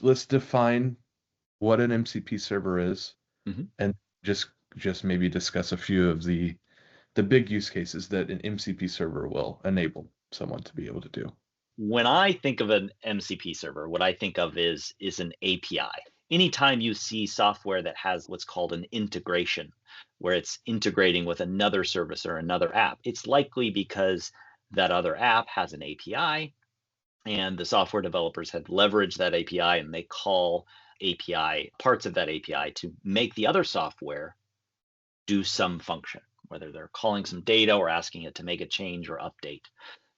let's define what an MCP server is, Mhm. and just maybe discuss a few of the big use cases that an MCP server will enable someone to be able to do. When I think of an MCP server, what I think of is an API. Anytime you see software that has what's called an integration, where it's integrating with another service or another app, it's likely because that other app has an API and the software developers have leveraged that API and they call API parts of that API to make the other software do some function, whether they're calling some data or asking it to make a change or update.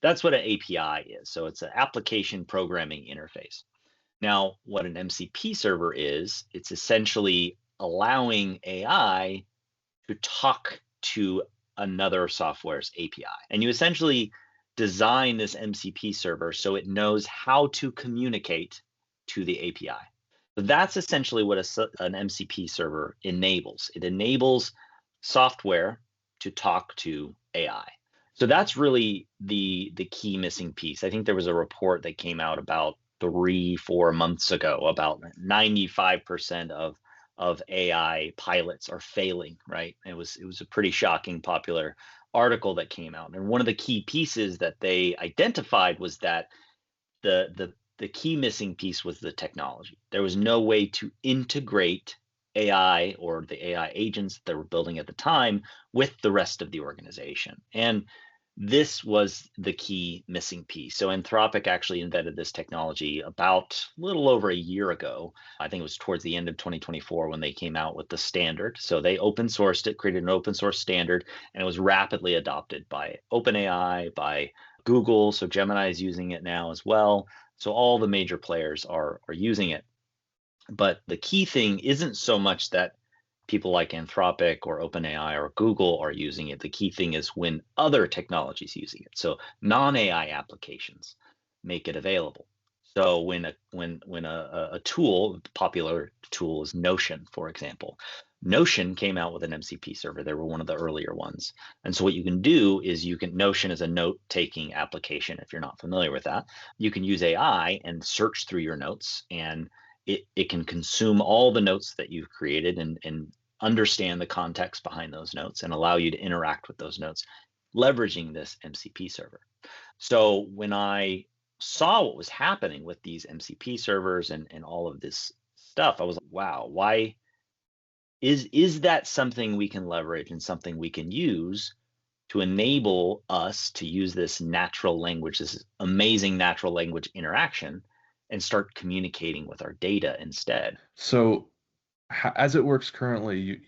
That's what an API is. So it's an application programming interface. Now, what an MCP server is, it's essentially allowing AI to talk to another software's API. And you essentially design this MCP server so it knows how to communicate to the API. So that's essentially what an MCP server enables. It enables software to talk to AI. So that's really the key missing piece. I think there was a report that came out about 3-4 months ago about 95% of AI pilots are failing, right? It was a pretty shocking popular article that came out. And one of the key pieces that they identified was that the key missing piece was the technology. There was no way to integrate AI or the AI agents that were building at the time with the rest of the organization. And this was the key missing piece. So Anthropic actually invented this technology about a little over a year ago. I think it was towards the end of 2024 when they came out with the standard. So they open sourced it, created an open source standard, and it was rapidly adopted by OpenAI, by Google. So Gemini is using it now as well. So all the major players are using it. But the key thing isn't so much that people like Anthropic or OpenAI or Google are using it. The key thing is when other technologies using it. So non-AI applications make it available. So when a tool, popular tool is Notion, for example. Notion came out with an MCP server. They were one of the earlier ones. And so what you can do is Notion is a note-taking application, if you're not familiar with that. You can use AI and search through your notes, and it can consume all the notes that you've created and understand the context behind those notes and allow you to interact with those notes, leveraging this MCP server. So when I saw what was happening with these MCP servers and all of this stuff, I was like, wow, why is that something we can leverage and something we can use to enable us to use this natural language, this amazing natural language interaction, and start communicating with our data instead? So as it works currently,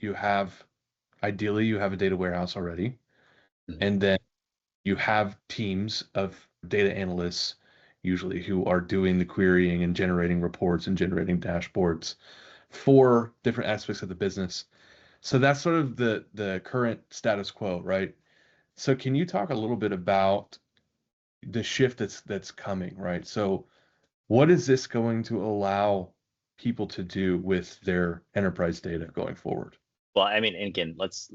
ideally you have a data warehouse already, Mhm. and then you have teams of data analysts usually who are doing the querying and generating reports and generating dashboards for different aspects of the business. So that's sort of the current status quo, right? So can you talk a little bit about the shift that's coming, right? So what is this going to allow people to do with their enterprise data going forward? Well, I mean, and again, let's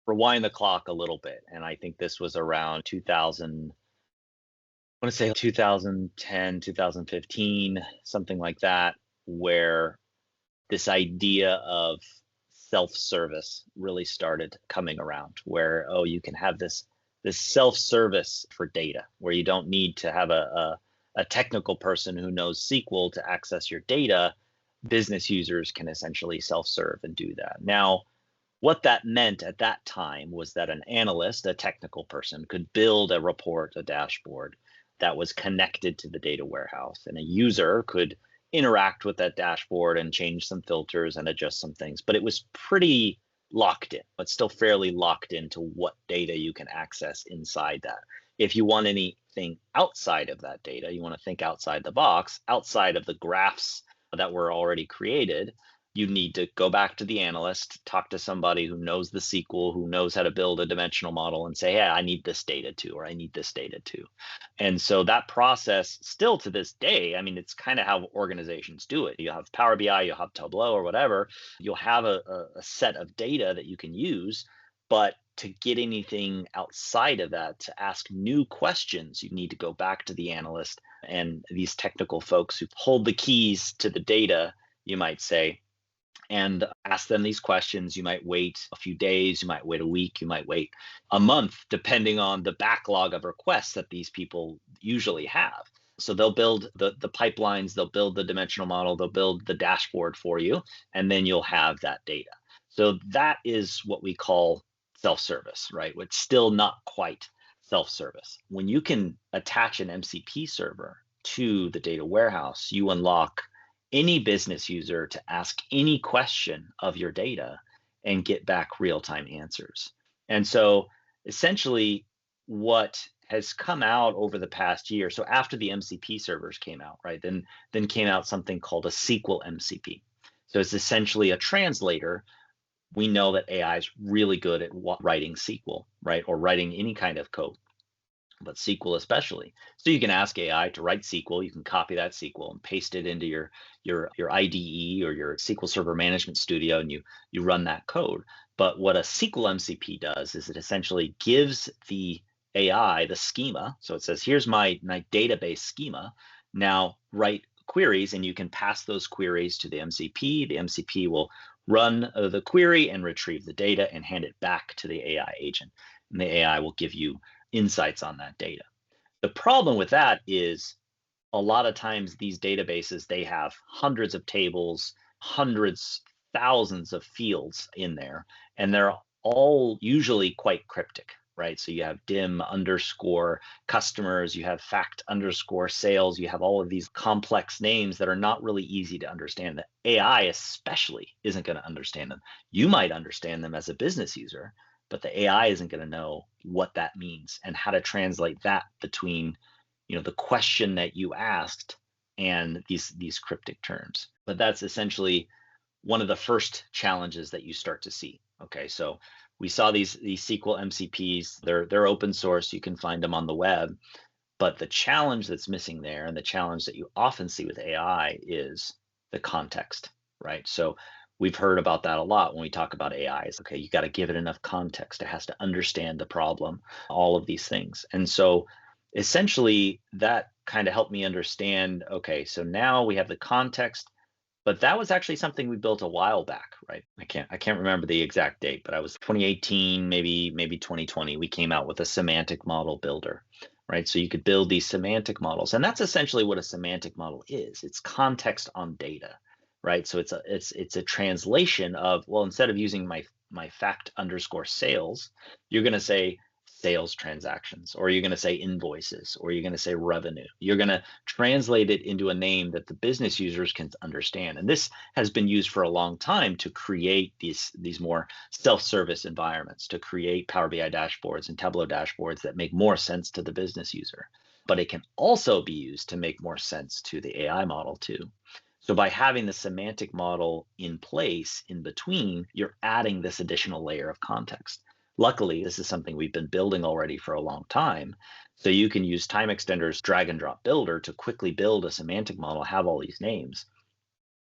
rewind the clock a little bit, and I think this was around 2000. I want to say 2010, 2015, something like that, where this idea of self-service really started coming around, where you can have this self-service for data, where you don't need to have a technical person who knows SQL to access your data. Business users can essentially self-serve and do that. Now, what that meant at that time was that an analyst, a technical person, could build a report, a dashboard that was connected to the data warehouse, and a user could interact with that dashboard and change some filters and adjust some things. But it was pretty locked in, but still fairly locked into what data you can access inside that. If you want anything outside of that data, you want to think outside the box, outside of the graphs that were already created, you need to go back to the analyst, talk to somebody who knows the SQL, who knows how to build a dimensional model, and say, hey, I need this data too, or I need this data too. And so that process, still to this day, I mean, it's kind of how organizations do it. You have Power BI, you'll have Tableau or whatever, you'll have a set of data that you can use, but to get anything outside of that, to ask new questions, you need to go back to the analyst and these technical folks who hold the keys to the data, you might say, and ask them these questions. You might wait a few days, you might wait a week, you might wait a month, depending on the backlog of requests that these people usually have. So they'll build the pipelines, they'll build the dimensional model, they'll build the dashboard for you, and then you'll have that data. So that is what we call self-service, right? It's still not quite self-service. When you can attach an MCP server to the data warehouse, you unlock any business user to ask any question of your data and get back real-time answers. And so essentially what has come out over the past year, so after the MCP servers came out, right, then came out something called a SQL MCP. So it's essentially a translator. We know that AI is really good at writing SQL, right, or writing any kind of code, but SQL especially. So you can ask AI to write SQL. You can copy that SQL and paste it into your IDE or your SQL Server Management Studio, and you run that code. But what a SQL MCP does is it essentially gives the AI the schema. So it says, here's my database schema. Now write queries, and you can pass those queries to the MCP. The MCP will run the query and retrieve the data and hand it back to the AI agent. And the AI will give you insights on that data. The problem with that is a lot of times these databases, they have hundreds of tables, hundreds, thousands of fields in there, and they're all usually quite cryptic, right? So you have dim underscore customers, you have fact underscore sales, you have all of these complex names that are not really easy to understand. The AI especially isn't going to understand them. You might understand them as a business user, but the AI isn't going to know what that means and how to translate that between, the question that you asked and these cryptic terms. But that's essentially one of the first challenges that you start to see. Okay, so we saw these SQL MCPs. They're open source. You can find them on the web. But the challenge that's missing there, and the challenge that you often see with AI, is the context, right? So we've heard about that a lot when we talk about AI. It's okay, you got to give it enough context. It has to understand the problem, all of these things. And so essentially that kind of helped me understand, okay, so now we have the context, but that was actually something we built a while back, right? I can't remember the exact date, but I was 2018, maybe 2020, we came out with a semantic model builder, right? So you could build these semantic models, and that's essentially what a semantic model is. It's context on data, right? So it's a translation of, well, instead of using my fact underscore sales, you're going to say sales transactions, or you're going to say invoices, or you're going to say revenue. You're going to translate it into a name that the business users can understand. And this has been used for a long time to create these more self-service environments, to create Power BI dashboards and Tableau dashboards that make more sense to the business user. But it can also be used to make more sense to the AI model too. So by having the semantic model in place in between, you're adding this additional layer of context. Luckily, this is something we've been building already for a long time. So you can use Timextender's drag and drop builder to quickly build a semantic model, have all these names.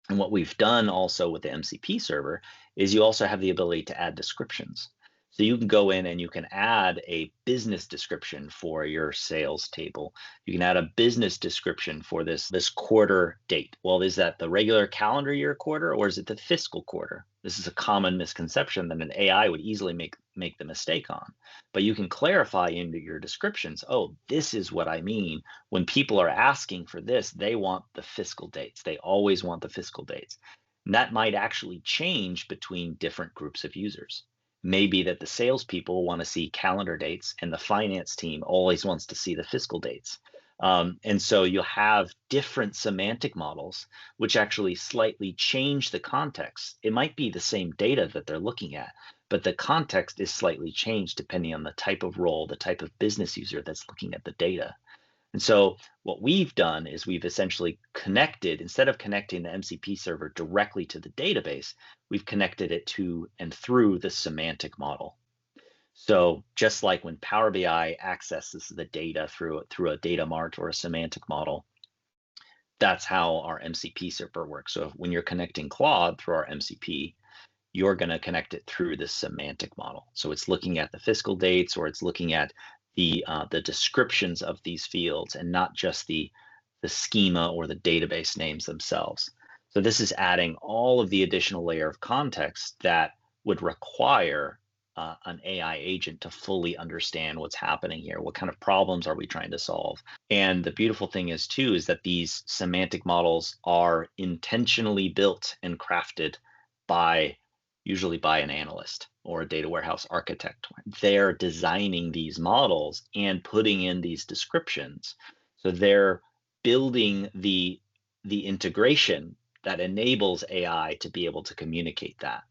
And what we've done also with the MCP server is you also have the ability to add descriptions. So you can go in and you can add a business description for your sales table. You can add a business description for this quarter date. Well, is that the regular calendar year quarter, or is it the fiscal quarter? This is a common misconception that an AI would easily make the mistake on. But you can clarify into your descriptions, oh, this is what I mean. When people are asking for this, they want the fiscal dates. They always want the fiscal dates. And that might actually change between different groups of users. Maybe that the salespeople want to see calendar dates and the finance team always wants to see the fiscal dates. And so you'll have different semantic models, which actually slightly change the context. It might be the same data that they're looking at, but the context is slightly changed depending on the type of role, the type of business user that's looking at the data. And so what we've done is we've essentially connected, instead of connecting the MCP server directly to the database, we've connected it to and through the semantic model. So just like when Power BI accesses the data through a data mart or a semantic model, that's how our MCP server works. So when you're connecting Claude through our MCP, you're going to connect it through this semantic model. So it's looking at the fiscal dates, or it's looking at the descriptions of these fields, and not just the schema or the database names themselves. So this is adding all of the additional layer of context that would require an AI agent to fully understand what's happening here. What kind of problems are we trying to solve? And the beautiful thing is too, is that these semantic models are intentionally built and crafted usually by an analyst or a data warehouse architect. They're designing these models and putting in these descriptions. So they're building the integration that enables AI to be able to communicate that,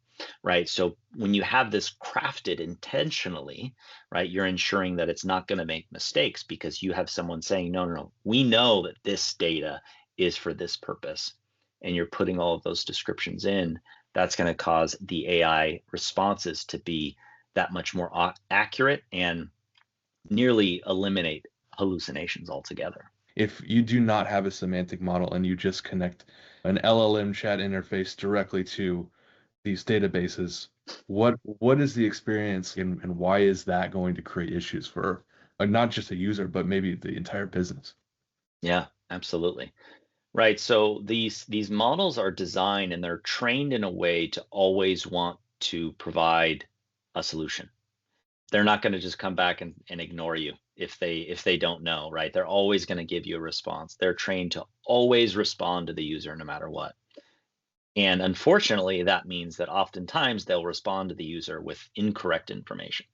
right? So when you have this crafted intentionally, right, you're ensuring that it's not going to make mistakes, because you have someone saying, no, no, no, we know that this data is for this purpose, and you're putting all of those descriptions in. That's going to cause the AI responses to be that much more accurate and nearly eliminate hallucinations altogether. If you do not have a semantic model and you just connect an LLM chat interface directly to these databases, what is the experience, and why is that going to create issues for not just a user, but maybe the entire business? Yeah, absolutely. Right. So these models are designed and they're trained in a way to always want to provide a solution. They're not going to just come back and ignore you if they don't know, right? They're always going to give you a response. They're trained to always respond to the user no matter what. And unfortunately, that means that oftentimes they'll respond to the user with incorrect information,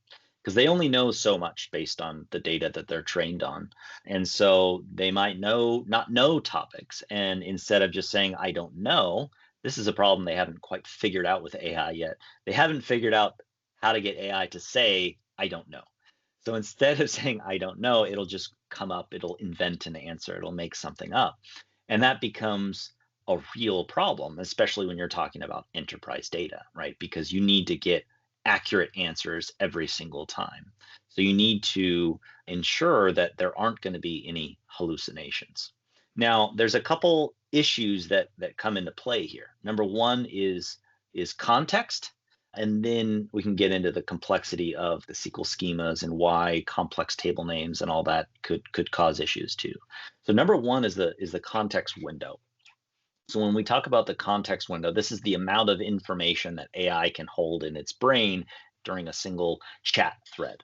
because they only know so much based on the data that they're trained on. And so they might not know topics. And instead of just saying, I don't know, this is a problem they haven't quite figured out with AI yet. They haven't figured out how to get AI to say, I don't know. So instead of saying, I don't know, it'll just come up, it'll invent an answer, it'll make something up. And that becomes a real problem, especially when you're talking about enterprise data, right? Because you need to get accurate answers every single time. So you need to ensure that there aren't going to be any hallucinations. Now, there's a couple issues that come into play here. Number one is context, and then we can get into the complexity of the SQL schemas and why complex table names and all that could cause issues too. So number one is the context window. So when we talk about the context window, this is the amount of information that AI can hold in its brain during a single chat thread.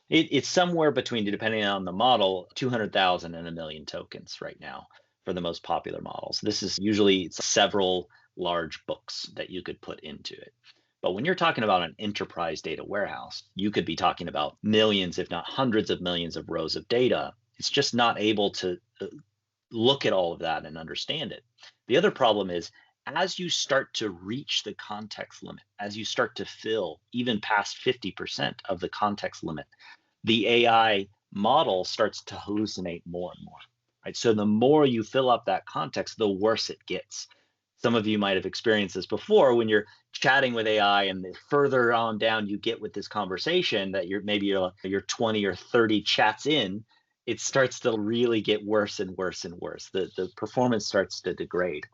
It's somewhere between, depending on the model, 200,000 and 1 million tokens right now for the most popular models. This is usually several large books that you could put into it. But when you're talking about an enterprise data warehouse, you could be talking about millions, if not hundreds of millions of rows of data. It's just not able to look at all of that and understand it. The other problem is, as you start to reach the context limit, as you start to fill even past 50% of the context limit, the AI model starts to hallucinate more and more, right? So the more you fill up that context, the worse it gets. Some of you might have experienced this before when you're chatting with AI, and the further on down you get with this conversation, that you're 20 or 30 chats in, it starts to really get worse and worse and worse. The performance starts to degrade.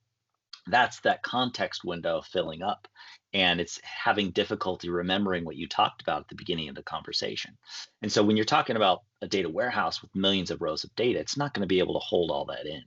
That's that context window filling up, and it's having difficulty remembering what you talked about at the beginning of the conversation. And so when you're talking about a data warehouse with millions of rows of data, it's not going to be able to hold all that in.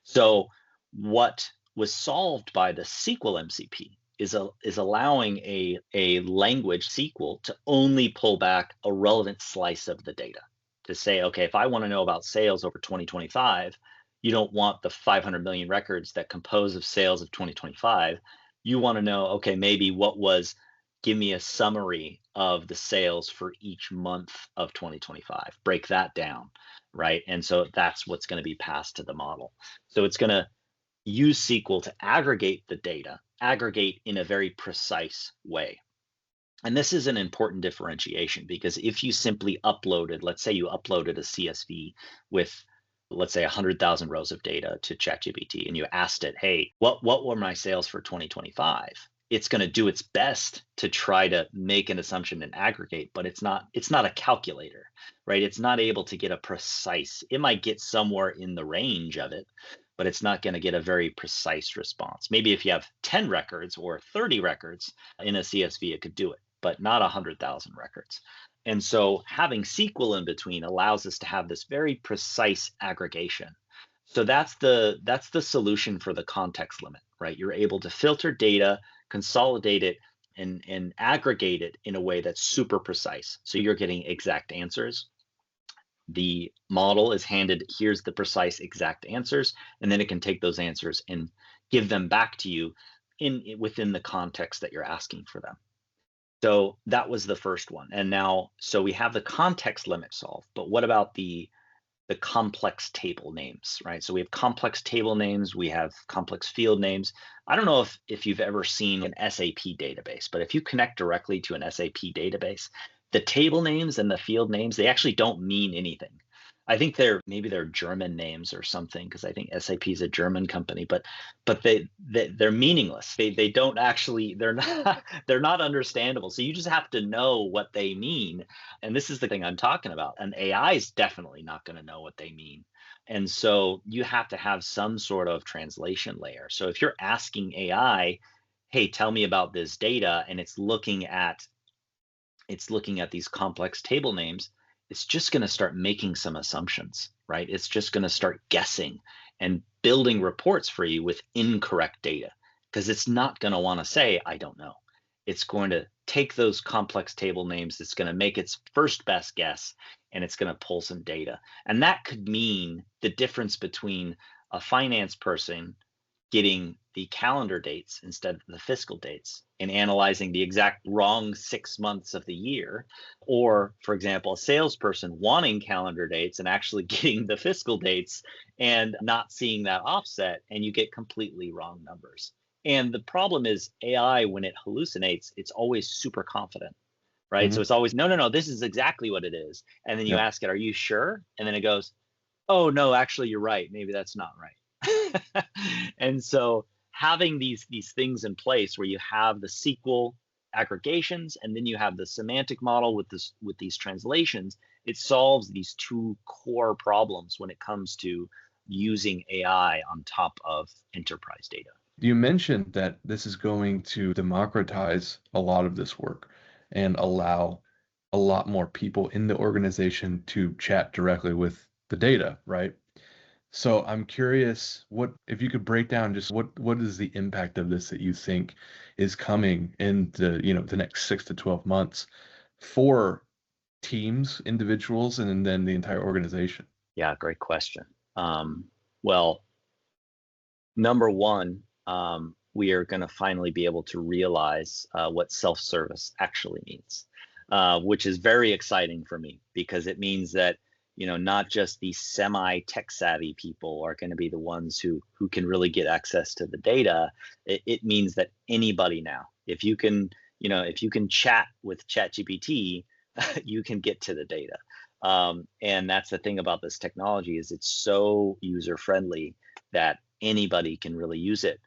So what was solved by the SQL MCP is allowing a language SQL to only pull back a relevant slice of the data, to say, okay, if I want to know about sales over 2025, you don't want the 500 million records that compose of sales of 2025. You want to know, okay, maybe give me a summary of the sales for each month of 2025. Break that down, right? And so that's what's going to be passed to the model. So it's going to use SQL to aggregate the data, aggregate in a very precise way. And this is an important differentiation, because if you simply let's say you uploaded a CSV with, let's say, 100,000 rows of data to ChatGPT, and you asked it, hey, what were my sales for 2025? It's going to do its best to try to make an assumption and aggregate, but it's not a calculator, right? It's not able to get it might get somewhere in the range of it, but it's not going to get a very precise response. Maybe if you have 10 records or 30 records in a CSV, it could do it, but not 100,000 records. And so having SQL in between allows us to have this very precise aggregation. So that's the solution for the context limit, right? You're able to filter data, consolidate it, and aggregate it in a way that's super precise. So you're getting exact answers. The model is handed, here's the precise exact answers, and then it can take those answers and give them back to you within the context that you're asking for them. So that was the first one. And now, so we have the context limit solved, but what about the complex table names, right? So we have complex table names, we have complex field names. I don't know if you've ever seen an SAP database, but if you connect directly to an SAP database, the table names and the field names, they actually don't mean anything. I think maybe they're German names or something, because I think SAP is a German company, but they're meaningless. They don't actually, they're not understandable. So you just have to know what they mean. And this is the thing I'm talking about. And AI is definitely not going to know what they mean. And so you have to have some sort of translation layer. So if you're asking AI, hey, tell me about this data, and it's looking at these complex table names, it's just going to start making some assumptions, right? It's just going to start guessing and building reports for you with incorrect data, because it's not going to want to say, I don't know. It's going to take those complex table names, it's going to make its first best guess, and it's going to pull some data. And that could mean the difference between a finance person getting the calendar dates instead of the fiscal dates and analyzing the exact wrong 6 months of the year. Or, for example, a salesperson wanting calendar dates and actually getting the fiscal dates and not seeing that offset, and you get completely wrong numbers. And the problem is AI, when it hallucinates, it's always super confident, right? So it's always, no, this is exactly what it is. And then you ask it, are you sure? And then it goes, oh, no, actually, you're right. Maybe that's not right. And so having these things in place where you have the SQL aggregations and then you have the semantic model with these translations, it solves these two core problems when it comes to using AI on top of enterprise data. You mentioned that this is going to democratize a lot of this work and allow a lot more people in the organization to chat directly with the data, right? So I'm curious, what if you could break down just what is the impact of this that you think is coming in the next 6 to 12 months for teams, individuals, and then the entire organization? Yeah, great question. Well, number one, we are going to finally be able to realize what self-service actually means, which is very exciting for me, because it means that not just the semi-tech savvy people are going to be the ones who can really get access to the data. It means that anybody now, if you can chat with ChatGPT, you can get to the data. And that's the thing about this technology, is it's so user friendly that anybody can really use it.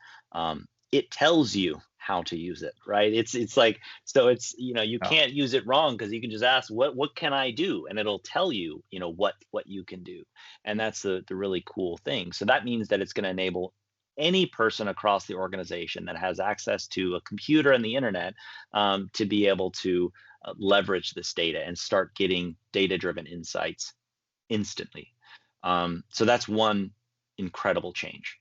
It tells you how to use it, right? It's like, so it's, you can't use it wrong, because you can just ask, what can I do? And it'll tell you, what you can do. And that's the really cool thing. So that means that it's going to enable any person across the organization that has access to a computer and the internet to be able to leverage this data and start getting data-driven insights instantly. So that's one incredible change.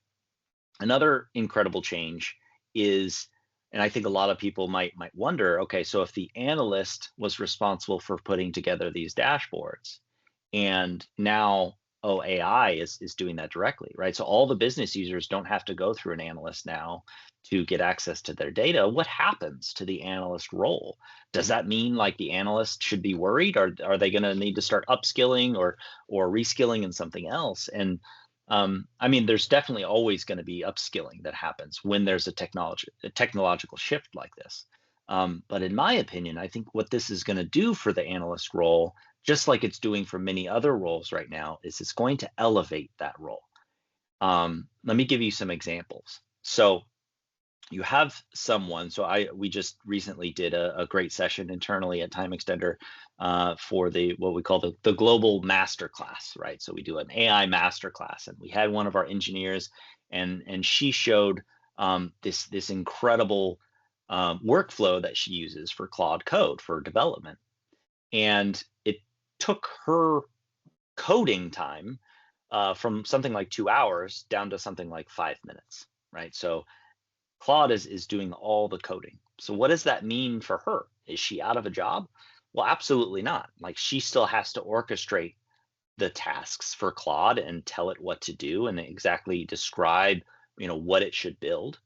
Another incredible change is, and I think a lot of people might wonder, okay, so if the analyst was responsible for putting together these dashboards, and now AI is doing that directly, right? So all the business users don't have to go through an analyst now to get access to their data. What happens to the analyst role? Does that mean like the analyst should be worried, or are they going to need to start upskilling or reskilling in something else? And I mean, there's definitely always going to be upskilling that happens when there's a technological shift like this. But in my opinion, I think what this is going to do for the analyst role, just like it's doing for many other roles right now, is it's going to elevate that role. Let me give you some examples. So you have someone. So we just recently did a great session internally at Timextender for the what we call the global master class, right? So we do an AI master class, and we had one of our engineers, and she showed this incredible workflow that she uses for Claude Code for development, and it took her coding time from something like 2 hours down to something like 5 minutes, right? So Claude is doing all the coding. So what does that mean for her? Is she out of a job? Well, absolutely not. Like, she still has to orchestrate the tasks for Claude and tell it what to do and exactly describe, what it should build.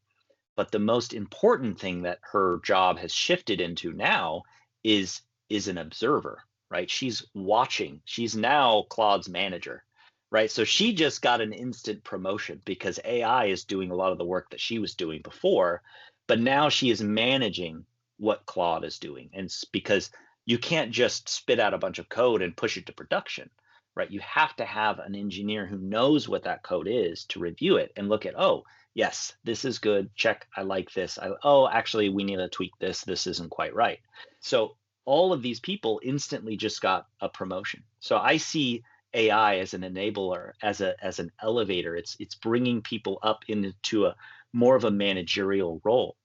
But the most important thing that her job has shifted into now is an observer, right? She's watching. She's now Claude's manager, right? So she just got an instant promotion because AI is doing a lot of the work that she was doing before, but now she is managing what Claude is doing. And because you can't just spit out a bunch of code and push it to production, right? You have to have an engineer who knows what that code is to review it and look at, oh, yes, this is good. Check, I like this. Oh, actually, we need to tweak this. This isn't quite right. So all of these people instantly just got a promotion. So I see AI as an enabler, as an elevator. It's bringing people up into a more of a managerial role.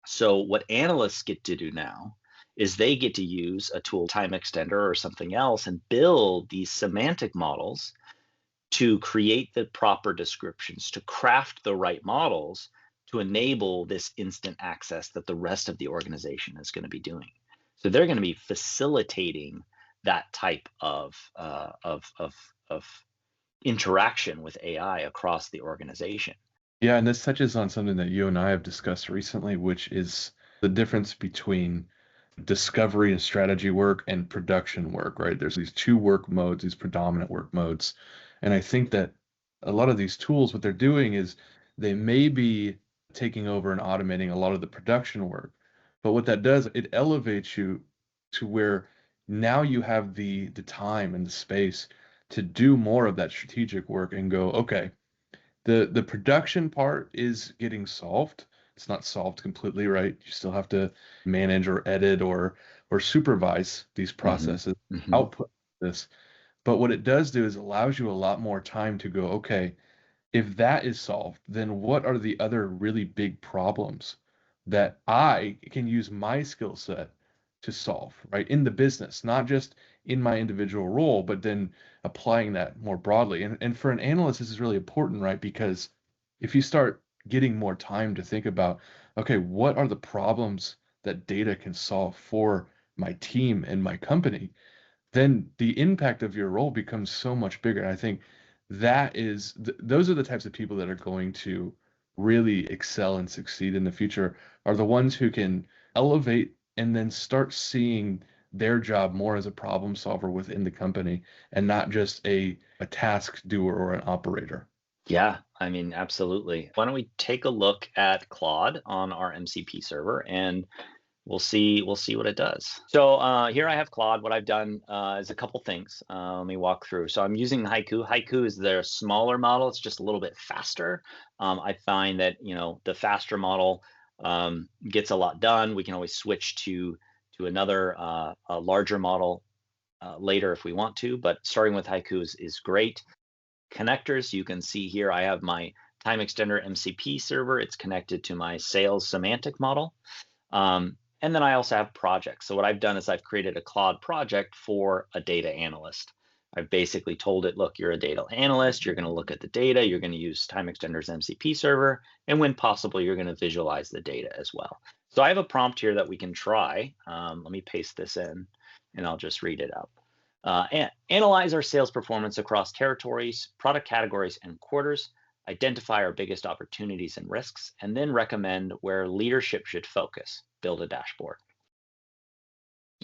So what analysts get to do now is they get to use a tool, Timextender or something else, and build these semantic models to create the proper descriptions, to craft the right models to enable this instant access that the rest of the organization is going to be doing. So they're going to be facilitating that type of interaction with AI across the organization. Yeah, and this touches on something that you and I have discussed recently, which is the difference between discovery and strategy work and production work, right? There's these two work modes, these predominant work modes. And I think that a lot of these tools, what they're doing is they may be taking over and automating a lot of the production work. But what that does, it elevates you to where now you have the time and the space to do more of that strategic work and go, okay, the production part is getting solved. It's not solved completely, right? You still have to manage or edit or supervise these processes, output this. But what it does do is allows you a lot more time to go, okay, if that is solved, then what are the other really big problems that I can use my skill set to solve, right? In the business, not just in my individual role, but then applying that more broadly. And for an analyst, this is really important, right? Because if you start getting more time to think about, okay, what are the problems that data can solve for my team and my company, then the impact of your role becomes so much bigger. And I think that is those are the types of people that are going to really excel and succeed in the future, are the ones who can elevate and then start seeing their job more as a problem solver within the company and not just a task doer or an operator. Yeah, I mean, absolutely. Why don't we take a look at Claude on our MCP server, and we'll see what it does. So here I have Claude. What I've done is a couple things. Let me walk through. So I'm using Haiku. Haiku is their smaller model. It's just a little bit faster. I find that the faster model gets a lot done. We can always switch to another a larger model later if we want to, but starting with Haiku is great. Connectors, you can see here I have my Timextender MCP server. It's connected to my sales semantic model. And then I also have projects. So what I've done is I've created a Claude project for a data analyst. I've basically told it, look, you're a data analyst. You're going to look at the data. You're going to use Timextender's MCP server. And when possible, you're going to visualize the data as well. So I have a prompt here that we can try. Let me paste this in, and I'll just read it out. Analyze our sales performance across territories, product categories, and quarters. Identify our biggest opportunities and risks, and then recommend where leadership should focus. Build a dashboard.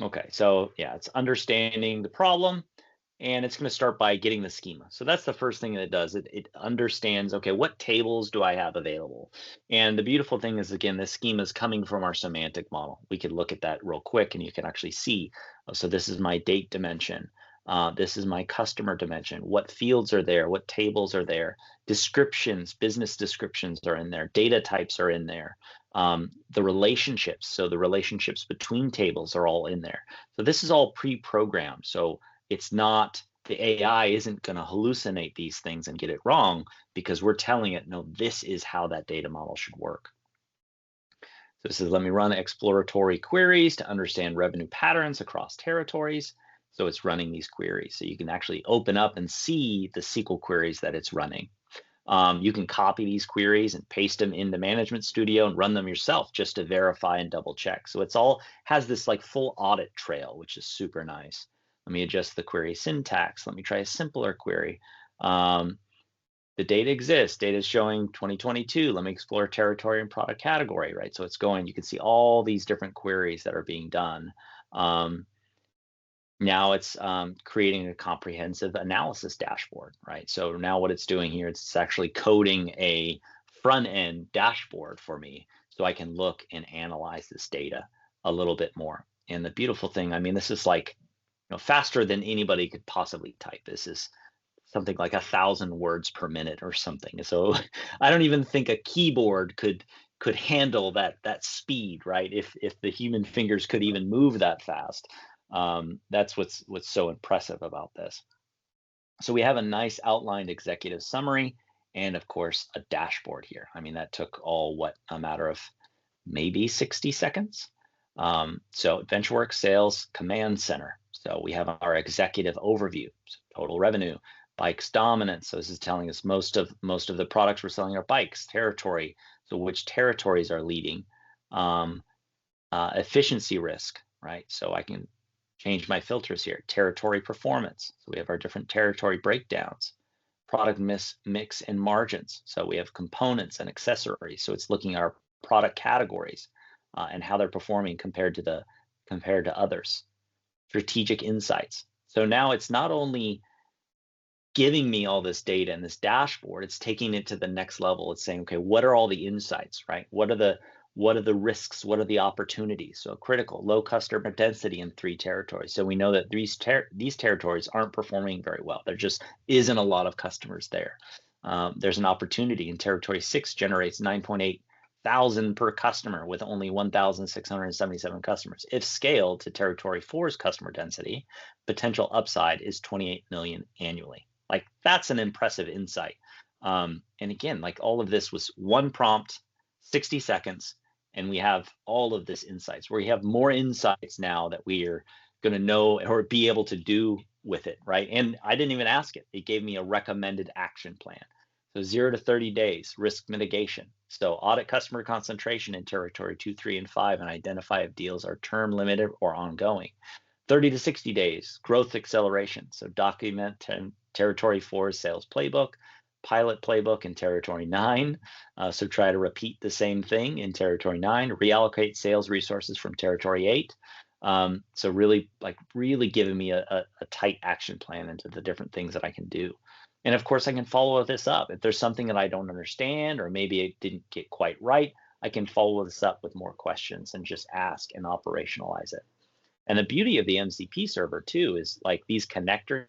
Okay, so yeah, it's understanding the problem, and it's going to start by getting the schema. So that's the first thing that it does. It understands, okay, what tables do I have available? And the beautiful thing is, again, this schema is coming from our semantic model. We could look at that real quick, and you can actually see, so this is my date dimension. This is my customer dimension. What fields are there? What tables are there? Descriptions, business descriptions are in there. Data types are in there. The relationships, so the relationships between tables are all in there. So this is all pre-programmed. So it's not, the AI isn't going to hallucinate these things and get it wrong, because we're telling it, no, this is how that data model should work. So this is, let me run exploratory queries to understand revenue patterns across territories. So it's running these queries. So you can actually open up and see the SQL queries that it's running. You can copy these queries and paste them into Management Studio and run them yourself just to verify and double check. So it's all has this like full audit trail, which is super nice. Let me adjust the query syntax. Let me try a simpler query. The data exists. Data is showing 2022. Let me explore territory and product category, right? So it's going, you can see all these different queries that are being done. Now it's creating a comprehensive analysis dashboard, right? So now what it's doing here, it's actually coding a front end dashboard for me so I can look and analyze this data a little bit more. And the beautiful thing, I mean, this is like, faster than anybody could possibly type. This is something like 1,000 words per minute or something. So I don't even think a keyboard could handle that speed, right? If the human fingers could even move that fast. That's what's so impressive about this. So we have a nice outlined executive summary and of course a dashboard here. I mean, that took a matter of maybe 60 seconds. So AdventureWorks Sales Command Center. So we have our executive overview, so total revenue, bikes dominance. So this is telling us most of the products we're selling are bikes. Territory, so which territories are leading. Efficiency risk, right? So I can change my filters here. Territory performance. So we have our different territory breakdowns. Product mix and margins. So we have components and accessories. So it's looking at our product categories and how they're performing compared to others. Strategic insights. So now it's not only giving me all this data and this dashboard, it's taking it to the next level. It's saying, okay, what are all the insights, right? What are the risks? What are the opportunities? So critical, low customer density in 3 territories. So we know that these territories aren't performing very well. There just isn't a lot of customers there. There's an opportunity in territory 6 generates 9.8 thousand per customer with only 1,677 customers. If scaled to territory 4's customer density, potential upside is 28 million annually. Like, that's an impressive insight. And again, like, all of this was one prompt, 60 seconds, and we have all of this insights, where we have more insights now that we are going to know or be able to do with it, right? And I didn't even ask it. It gave me a recommended action plan. So 0 to 30 days, risk mitigation. So audit customer concentration in territory 2, 3, and 5 and identify if deals are term limited or ongoing. 30 to 60 days, growth acceleration. So document territory 4's sales playbook, pilot playbook in territory 9. So try to repeat the same thing in territory 9, reallocate sales resources from territory 8. So really giving me a tight action plan into the different things that I can do. And of course, I can follow this up. If there's something that I don't understand, or maybe it didn't get quite right, I can follow this up with more questions and just ask and operationalize it. And the beauty of the MCP server too is, like, these connectors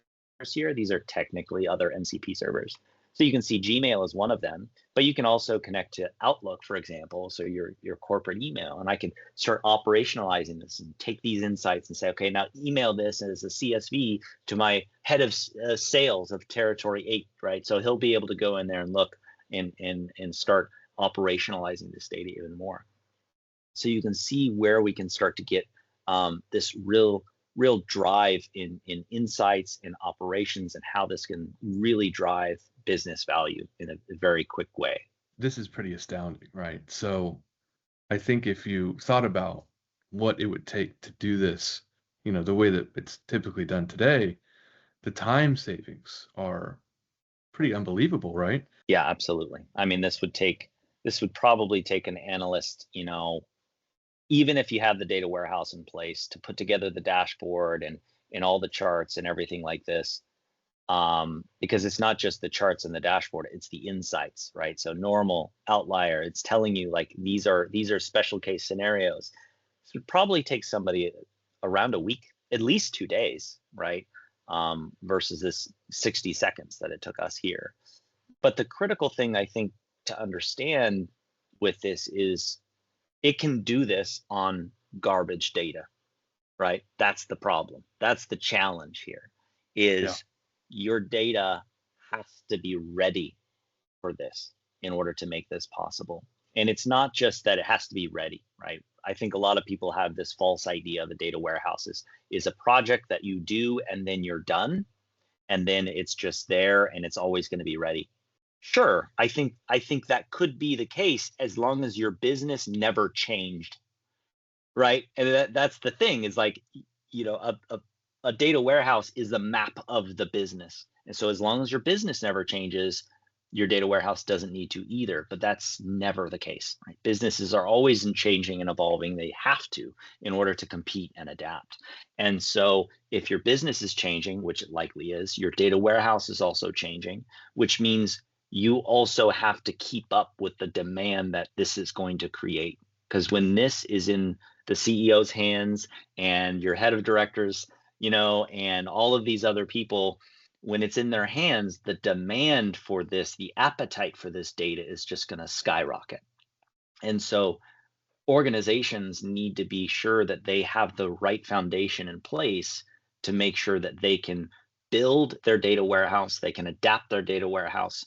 here, these are technically other MCP servers. So you can see Gmail is one of them, but you can also connect to Outlook, for example, so your corporate email, and I can start operationalizing this and take these insights and say, okay, now email this as a CSV to my head of sales of territory 8, right? So he'll be able to go in there and look and start operationalizing this data even more. So you can see where we can start to get this real drive in insights and operations, and how this can really drive business value in a very quick way. This is pretty astounding, right? So I think if you thought about what it would take to do this, the way that it's typically done today, the time savings are pretty unbelievable, right? Yeah, absolutely. I mean, this would probably take an analyst, even if you have the data warehouse in place, to put together the dashboard and all the charts and everything like this. Because it's not just the charts and the dashboard, it's the insights, right? So normal, outlier, it's telling you, like, these are special case scenarios. So it would probably take somebody around a week, at least 2 days, right? versus this 60 seconds that it took us here. But the critical thing I think to understand with this is it can do this on garbage data, right? That's the problem. That's the challenge here is your data has to be ready for this in order to make this possible. And it's not just that it has to be ready, right? I think a lot of people have this false idea of a data warehouse is a project that you do and then you're done. And then it's just there and it's always going to be ready. Sure, I think that could be the case as long as your business never changed, right? And that's the thing is like, a data warehouse is a map of the business. And so as long as your business never changes, your data warehouse doesn't need to either, but that's never the case, right? Businesses are always changing and evolving. They have to in order to compete and adapt. And so if your business is changing, which it likely is, your data warehouse is also changing, which means you also have to keep up with the demand that this is going to create. Because when this is in the CEO's hands and your head of directors, and all of these other people, when it's in their hands, the demand for this, the appetite for this data is just going to skyrocket. And so organizations need to be sure that they have the right foundation in place to make sure that they can build their data warehouse, they can adapt their data warehouse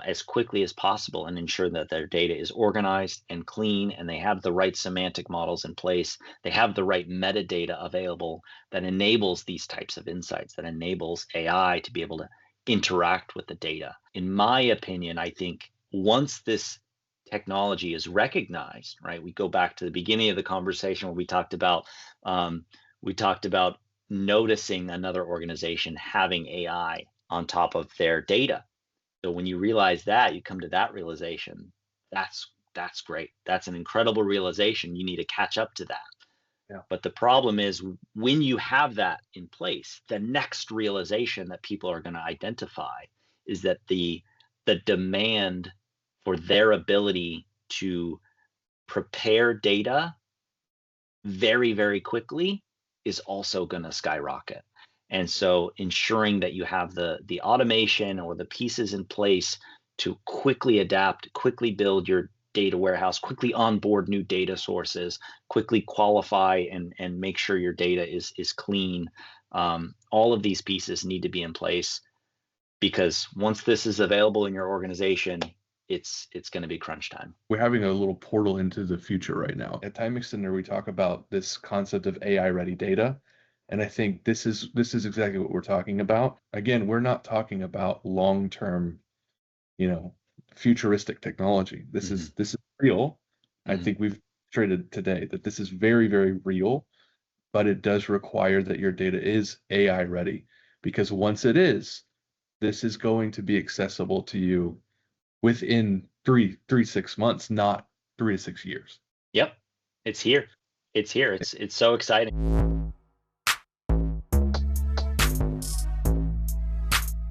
as quickly as possible and ensure that their data is organized and clean and they have the right semantic models in place. They have the right metadata available that enables these types of insights, that enables AI to be able to interact with the data. In my opinion, I think once this technology is recognized, right? We go back to the beginning of the conversation where we talked about noticing another organization having AI on top of their data. So when you realize that, you come to that realization, that's great. That's an incredible realization. You need to catch up to that. Yeah. But the problem is when you have that in place, the next realization that people are going to identify is that the demand for their ability to prepare data very, very quickly is also going to skyrocket. And so ensuring that you have the automation or the pieces in place to quickly adapt, quickly build your data warehouse, quickly onboard new data sources, quickly qualify and make sure your data is clean. All of these pieces need to be in place because once this is available in your organization, it's going to be crunch time. We're having a little portal into the future right now. At Timextender, we talk about this concept of AI-ready data. And I think this is exactly what we're talking about. Again, we're not talking about long-term, futuristic technology. This is real. I think we've traded today that this is very, very real, but it does require that your data is AI ready because once it is, this is going to be accessible to you within 3 to 6 months, not 3 to 6 years. Yep. It's here. It's so exciting.